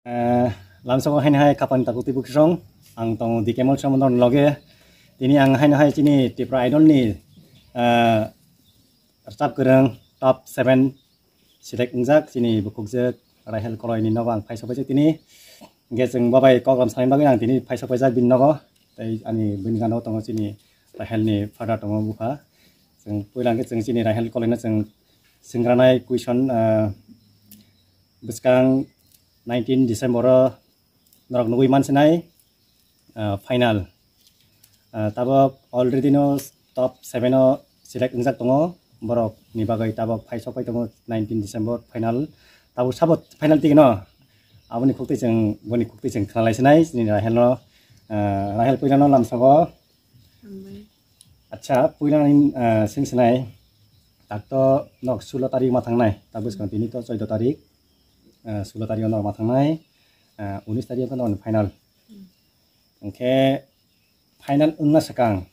Langsung hai kapan takut tibu kesong, ang tong di kemol sama non loge, ini ang hai sini di idol ni, recap kereng top 7 select unjak sini bukuk je rahel koloi ni nogo ang paisa pajak ini, geseng babai kogam saling bagai ang ini paisa pajak bin nogo, tai ani bin gano tong sini rahel ni pada tong buka, seng puilang geseng sini rahel koloi na seng sengranai question beskang 19 Desember norok nugui mansenai final tabo already no top 7 no select unjak tongo borok ni bagai tabo paisa pai tongo 19 Desember final tabo sabot final tigi no aboni khukti jeng boni khukti jeng khalai senai ni rahel no rahel puila no lamsago acha puila ni sing senai takto nok 16 tarik matang nai tabo sekarang ini to 14 tarik 16 tarik no matang nai 19 tarik no final oke final unna sekang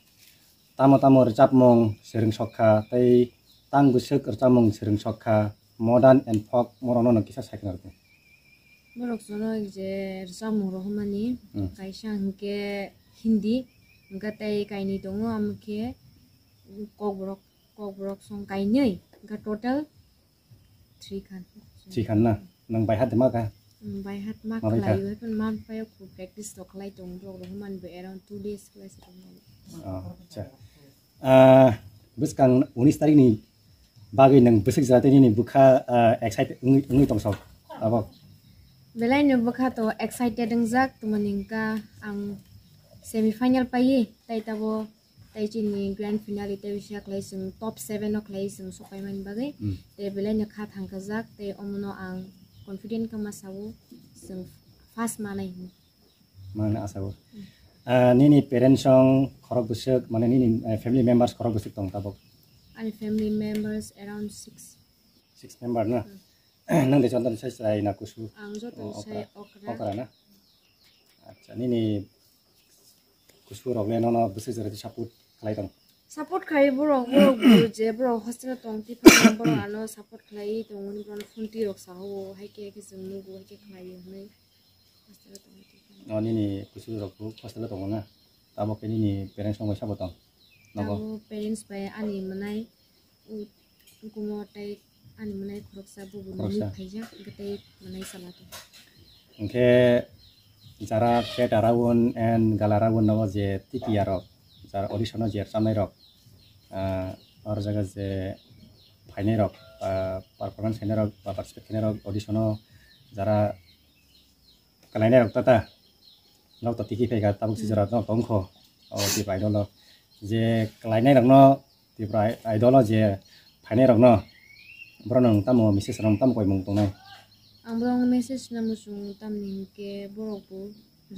tamo recap mong sering sokha tai tang busuk recap mong sering sokha modern and folk morono no kisah sakin arti borok sono je recap mong rohmani kaisa hingke hindi hingka tai kaini tongo amke kok borok song kainei hingka total 3 kan na nang bayhat demaka bayhat mak layu pen man payo ku practice to klai tong borok rohman be around 2 days class acha buskang 19 tarik ni bagai nang busuk jate ni buka excited ngi tong sok abo belai no buka to excited dengjak tumaningka ang semi final paye tai tabo tai chini grand finale tai wisha klai sing top 7 no klai sing sokai man bagai tai belai no kha thangkajak tai omno ang confident ka masawo sing fast manai mana asawo nini parents song khorok busuk mane nini family members khorok busuk tong tabok and family members around 6 member na nang de contoh saya na kusu ang joto sai okra na acha nini kusu rok le no busuk jare saput khlai tong support khai borok je borok hostel tong ti pa borok ano support khai tong ni bron funti rok saho haike ke jeng nugo haike khlai nei hostel tong ti nini kusu rok hostel tong na tabok nini parents song sabot tong nabo parents by ani manai kumo tai ani manai khorok sabu ni phaija gatai manai salato oke jara pet arawun and galarawun no je tiki arok jara audition je samai rok और जगह जे फाइने रक परफॉर्मेंस फाइने रक पार्टिसिपेट फाइने रक ऑडिशन जरा कलाइने रक तता नक त तिकी फेगा ताबुक जरा न तंखो और ति आइडल जे कलाइने रक न ति आइडल जे फाइने रक न ब्रन तम मिसेस रम तम कोइ मुंग तंनाय आं ब्रन मेसेज नमुसुं तम निके बरकबो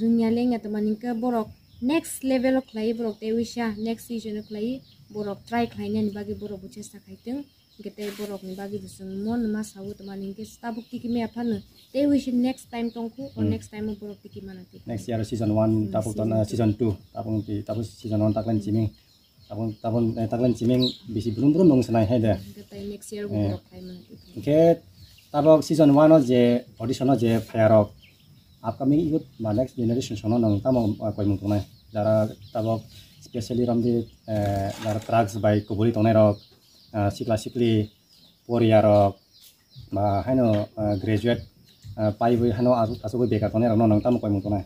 जोंनिया लेंगा त मानिका बरक next level of klai borok te wisha next season of klai borok try khlaina ni bagi borok bu chesta khaiteng gete borok ni bagi busung mon ma sawu tmani ke stabuk tiki me aphan te wish next time tongku or next time borok tiki manati next year season 1 tapuk ton season 2 tapung season 1 taklan chiming tapun taklan chiming bisi belum dong senai haida gete next year borok klai manati oke tabok season 1 je audition je fayarok upcoming youth next generation sono nang tamo koi mung tunai jara tabok especially ramdi jara drugs by kubuli tunai rok sikli poria rok ba haino graduate pai bui hano asugo beka tunai rok nang tamo koi mung tunai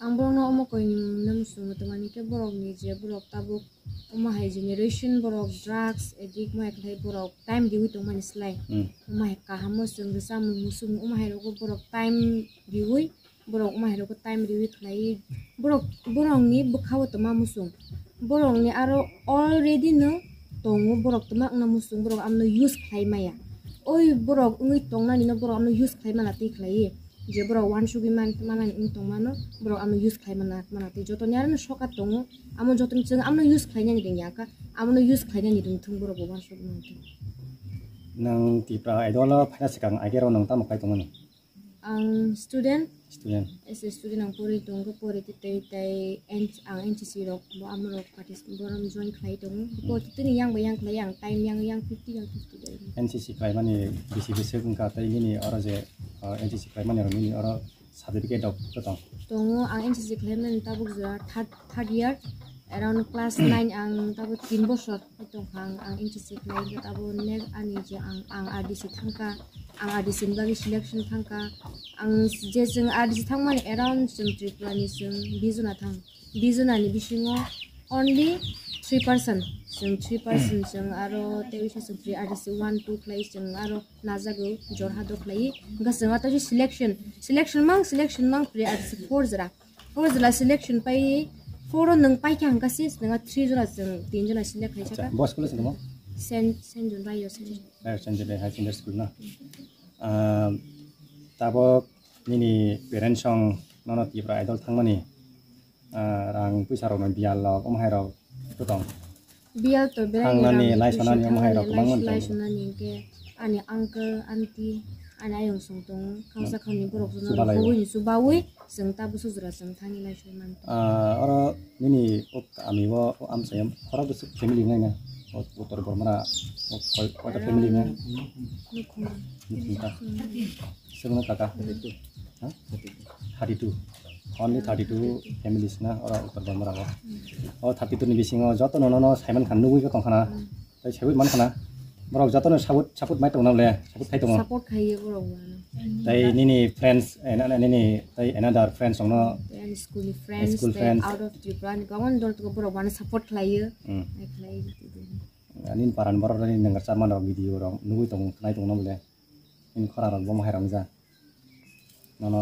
ang borok no omo koi nam sung tamani ke borok ni je borok tabok oma hai generation borok drugs addict ma klai borok time diwi tongmani slai oma hai kahamo sung sam musung oma hai rok borok time diwi borok ma hero ko time rewi khlai borok ni bukhawo tama musung borok ni aro already no tongo borok tama na musung borok amno use khlai maya oi borok ngui tongna ni no borok amno use khlai mana ti khlai je borok wan sugi man mana ni tongmano borok amno use khlai mana ti joto ni aro soka tongo amo joto ni chang amno use khlai ni ding yaka amno use khlai ni ding thung borok wan sugi man nang ti pra idol phana sikang agero nang tamo kai tongo ang student as a student ang puri tong ko puri tai ang NCC rok bo amro participate boram join klai tong ko tini yang bayang klai yang time yang 50 yang 50 dari NCC klai mani bisi bisi ka tai ni ora je NCC klai mani ro ni ora certificate dok tong. Tongo ang NCC claimant tabuk zura third year around class 9 ang tabuk 3 bosor itong ang NCC claim tabu nek ani je ang RDC thangka ang RDC bagi selection thangka ang je jeng RDC thangmani around jeng Tripura ni jeng bijuna ni bisingo only 3% jeng 3% jeng aro tewisha sutri RDC 1 2 claim jeng aro nazago jorhado claim gaseng ato selection mang pre RDC 4 zara selection pai 4 nang pai kyang kasis nang 3 jona jeng 3 jona select khai chaka Bos school sini mo? Saint John Bayo Saint John High Secondary School na. Tabok nini parents song nono Tripura idol thangmani rang puisa rok bial lok omhai rok tutong. Bial to berang Nani laisana ni omhai rok mangon tong. laisana ni ke ani uncle auntie ana ayong songtong khangsa khani borok jona boi subawi jeng tabu sujura jeng thani laisaman. Oro nini ami wo am sayam khara bu family ngai na. Utor Burmana kota family na. Sebelum kakak 32 only 32 families na ora Utor Burmana wa. Oh 32 ni bisingo joto nono Simon Khan nugui ko tongkhana. Tai sebut man khana. Borok joto no sabut mai tong le sabut khai tong. Support khai borok. Tai nini friends nini tai another friends ongno school friends out of Tripura ni kawan dol to borok wan support khai khai Anin paran borok ni nengar charman rok video rok nugui tong khai tong no le. In khara rok bom hai rong ja. Nono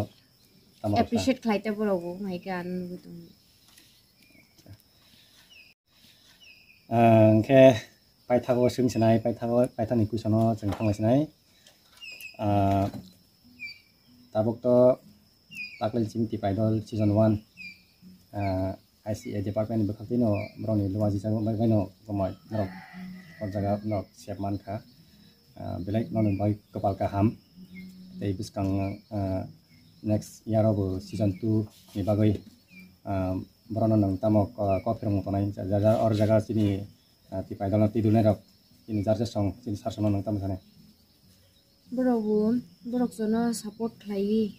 appreciate khai ta borok mai kan nugui tong. Ke pai thago sing sinai pai thani kusono jeng thanglai sinai tabuk to taklil chim ti paidol season 1 ICA department bekhakino broni luwaji jang baino komai norok jaga nok siapman kha belai non bai kapal ka ham tei biskang next year of season 2 ni bagai brono nang tamok ko phirong tonai jaga or jaga sini ti paidol ti dunai rok ini jarje song sini sarsono nang tam sane borok jona support khai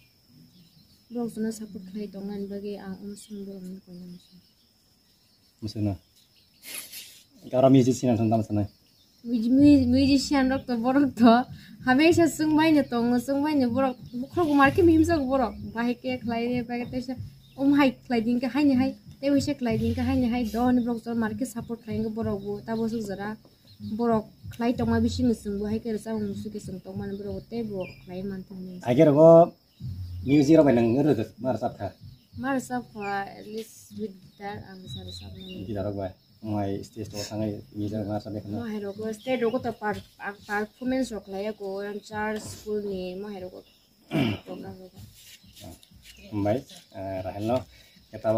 tongan bagi ang umsung borok ni kono musuna kara musician sang tam sane musician rok to borok to hamesha sungbai ne borok khro kumar ke mihimsa borok bahai ke khlai ne paget tesa hai khlai din ke hai ne hai te wise khlai din ke hai ne hai don borok to market support khlai nge borok bu ta bo jara borok khlai tongma bising sung bu hai ke sa musu ke sung tongman borok te bo khlai man tong ager go music ro benang ngero mar sap kha at least with that am sar sap ni daro ba mai stage to sangai music mar sap khana mo hero go stage ro ko to performance ro khlai ko an char school ni mo hero go program ro mai rahel no kita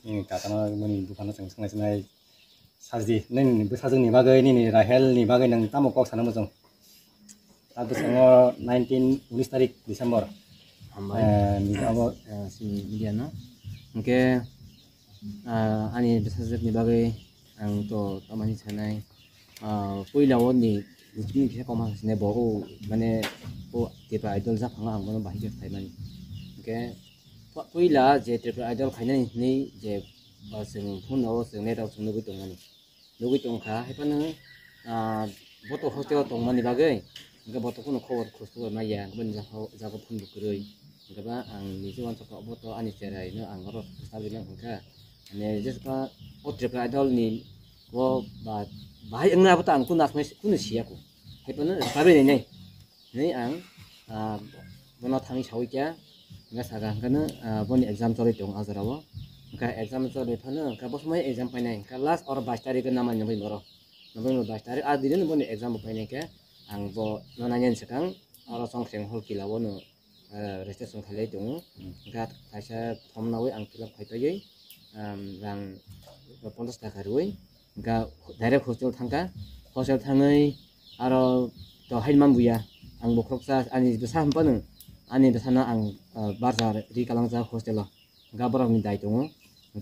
ini katana muni bukan sangai sangai saji nen besajeng ni bagai ni rahel ni bagai nang tamu kok sana mojong abis 19 tarik Desember ni abo si Miliano oke ani besajeng ni bagai ang to tamani sanai poila ni ni bisa koma sine bo mane o tipe idol za phanga ang bahai ke thai mani oke poila je tipe idol khainai ni je sing phone o sing net o sing nugui tong kha hepana boto hostel tong mani bagai enggak boto kuno khobor khostu ma ya ben ja ko phun bukroi enggak ba ang ni jiwan to boto ani cerai no ang ro sabi lang kha ane jeska o triple idol ni wo ba bahai engna boto ang kunas mes kuno sia ko hepana sabi nei ang bono thangi sawi kya enggak saga kana boni exam choli tong azarawo ka exam choli phana ka bosmai exam painai ka last or 22 tarik na man nabai boro 22 tarik a dinen boni exam painai ka ang bo nonanyen sekang aro songkreng hol kilawo no registration khalai dong ka kaisa form nawi ang filap khaitoi rang 50 taka rui ka direct hostel thangai aro to hailman buya ang bokroksa ani besa hampanu ani besana ang barzar ri kalangja hostel ga borok ni dai dong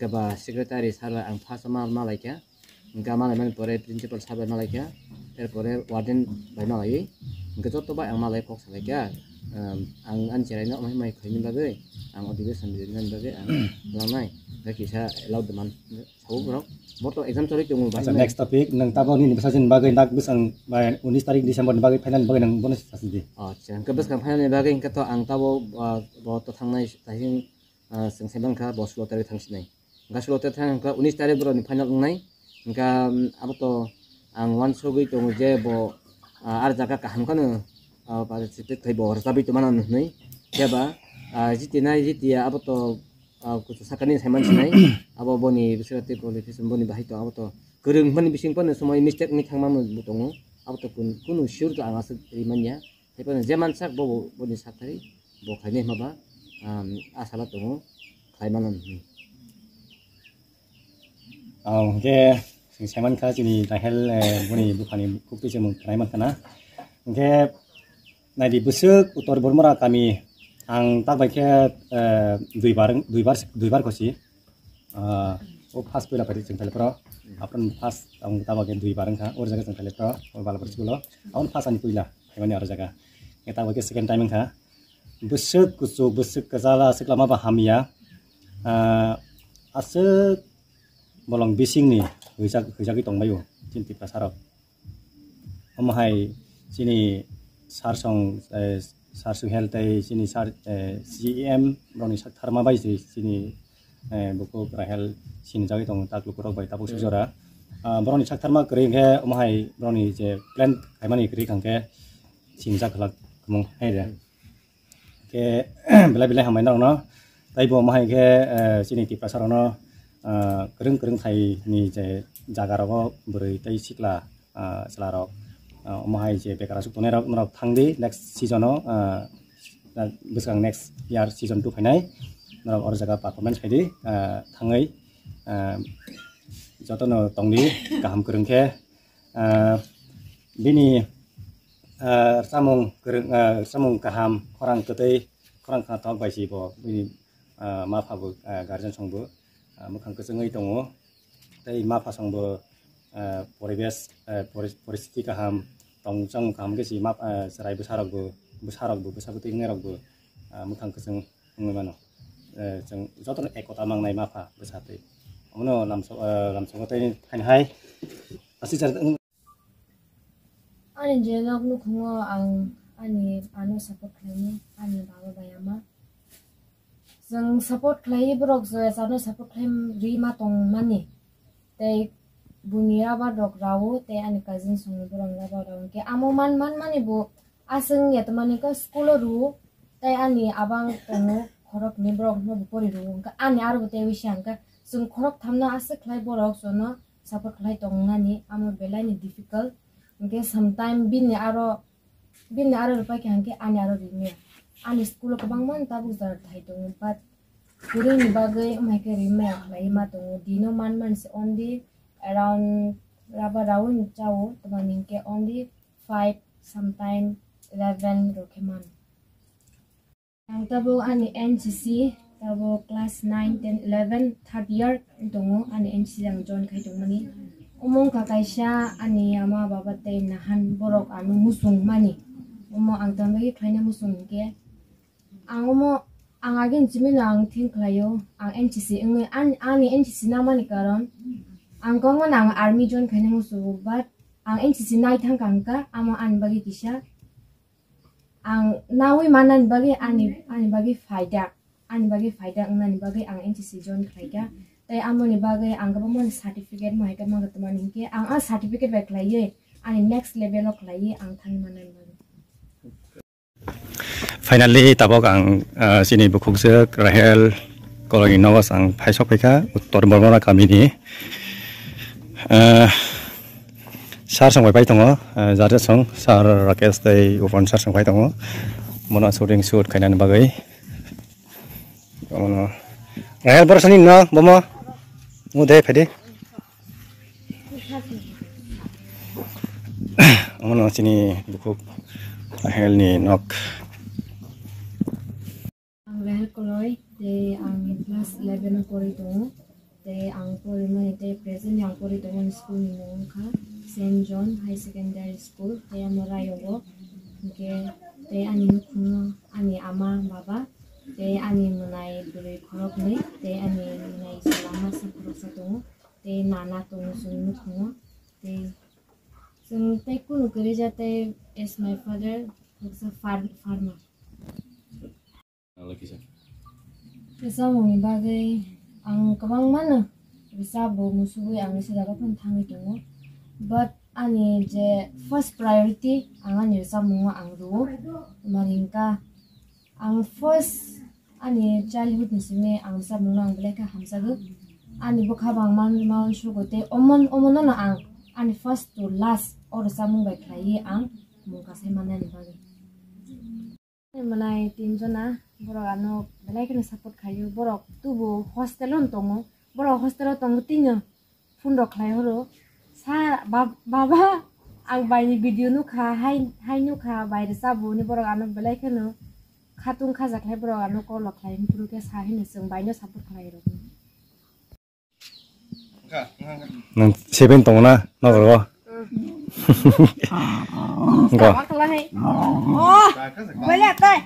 ga ba secretary sarwa ang phasama malaika ga malai man pore principal sarwa malaika erpore warden bai malai ga joto ba ang malai kok salaika ang cerai no mai khai ni bagai ang odibe sambinan bagai ang lanai ga kisa allowed man sau bro moto exam chori tung Acha next topic nang tabo ni basa jin bagai nak bisang 19 tarik Desember ni bagai final bagai nang bonus asidi jan ka bas kan final ni bagai ka to ang tabo bo to thangnai tahing seng sebang ka bo slot tari thangsinai ga slot thang ka 19 tarik bro ni final ngai ka abo to ang one sogui tung je bo ar jaga kaham kana participate kai bo rabi to manan nei jaba jitia abo to kutu sakani saiman sinai abo boni bisati qualification boni bahai to abo to gereng mani bising pon somoi mistake ni thangma butongo abo to kunu sure to anga se rimanya tepon jeman sak bo boni sakari bo khaine maba asala tongo khaimanan ke sing saiman kha jini rahel boni bukhani kupi jemu raiman kana ke nai di busuk utor bormora kami ang tak baik dui bar kosi pas pula pada jeng pro apun pas ang tak baik dui bareng ka or jaga jeng pro or bala bersikulo aun pas ani pula kemana or jaga kita baik second timing ka busuk kazala seklama bahamia asuk bolong bising ni hujak tong bayu cinti pasarok omahai sini sarsong sarsu health sini CEM broni sak tharma bai sini buku rahel sini jagi tong tak lukurok bai tapu sujora broni sak tharma kring he omahai broni je plan kaimani kri kangke singjak khalak kumung haida ke bela hamai no tai bo omahai ke sini ti pasarano kering thai ni je jagarago buri tai sikla selarok omahai je bekara suk tonerok norok thangdi next season besang next year season 2 phainai norok or jaga performance khaidi thangai jotono tongdi kaham kerengke bini samung kaham khorang ketei khorang kha tok baisi bo bini ma phabu guardian songbo mukhang kesengai tongo tei ma pha songbo परिस्थिति kaham tongchang kaham ke si map serai besarok bu besabuti ngerok bu mukhang keseng ngmano jeng joton ekota mangnai mapha besate omono lamso tei hai asi jar ani jelok nu khungo ang ani ano support khlai ani baba bayama jeng support khlai brok je jano support khlai ri ma tong mani tei bunia ba dok rawo te ani cousin songo borang ra ba ke amo man mani bu aseng ya temani ka school ru te ani abang tongo khorok ni brok no bu pori ru ka ani aru te wisang ka sung khorok thamna ase khlai borok sono support khlai tong nani amo belai ni difficult ke sometime bin aro rupai ke hangke ani aro rimia ani school ko bang man tabu jar thai tong pat kuri ni bagai mai ke rimia khlai ma tong dino man se only around raba round chao tamaning ke only 5 sometime 11 rokeman ang tabo ani NCC tabo class 9 10 11 third year dongo ani NCC ang join khai tongmani umong kakaisya ani ama baba te nahan borok anu musung mani umo ang tambagi khaina musung ke ang umo ang agin jimina ang think khlayo ang NCC ani NCC namani karon ang kongo nang army join khaina musu but ang NCC nai thang kangka amo an bagi kisha ang nawi manan bagi ani bagi faida ngani bagi ang NCC join khaida tai amo ni bagi ang gabamon certificate mo heka mga teman hingke ang certificate ba klaiye ani next level of klaiye ang thang manan bagi finally tabok ang sini bukhukjak rahel koloni nawas ang phaisok phaika uttor bormora kamini sar sang bai tongo jarja song sar rakesh dei upon sar sang bai tongo mono shooting shoot kainan bagai mono rahel borsani no bomo mude phede mono sini bukhuk rahel ni nok ang rahel koloi de ang class 11 kori tongo te ang pori mani te present ang pori tongo school ni nong kha St. John High Secondary School te amora yogo ke te ani nukung ani ama baba te ani munai beri korok ni te ani munai selama sekorok satu te nana tung sung nukung te sung te kunu gereja te is my father was a farmer. Lagi sih. Bisa mong bagay ang kabang mana bisa bo musuhi ang isa dapat pun tangi tungo but ani je first priority ang ani bisa mong ang ruo maringka ang first ani childhood nisime ang bisa mong ang beleka hamsagu ani bukhabang man shugote omon na ang ani first to last or sa mong bai khai ang mong kasay manan ni bagay manai tinjona borok ano belai support khayo borok tubu hostelon tongo borok hostel tongo tinyo fundo khlai horo sa baba ang baini video nu kha hai nu kha baire sabu ni borok ano belai khano khatung khaja khlai borok ano ko lokhlai puru ke sa hin sung baino support khlai ro Nang 7 tong na karo. Enggak. Oh, boleh teh.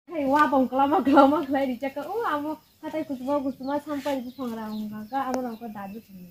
Hey, wah bang kelama kelai dicek. Oh, kamu kata kusuma sampai di pengarang kakak, aku nongkrong tadi sini.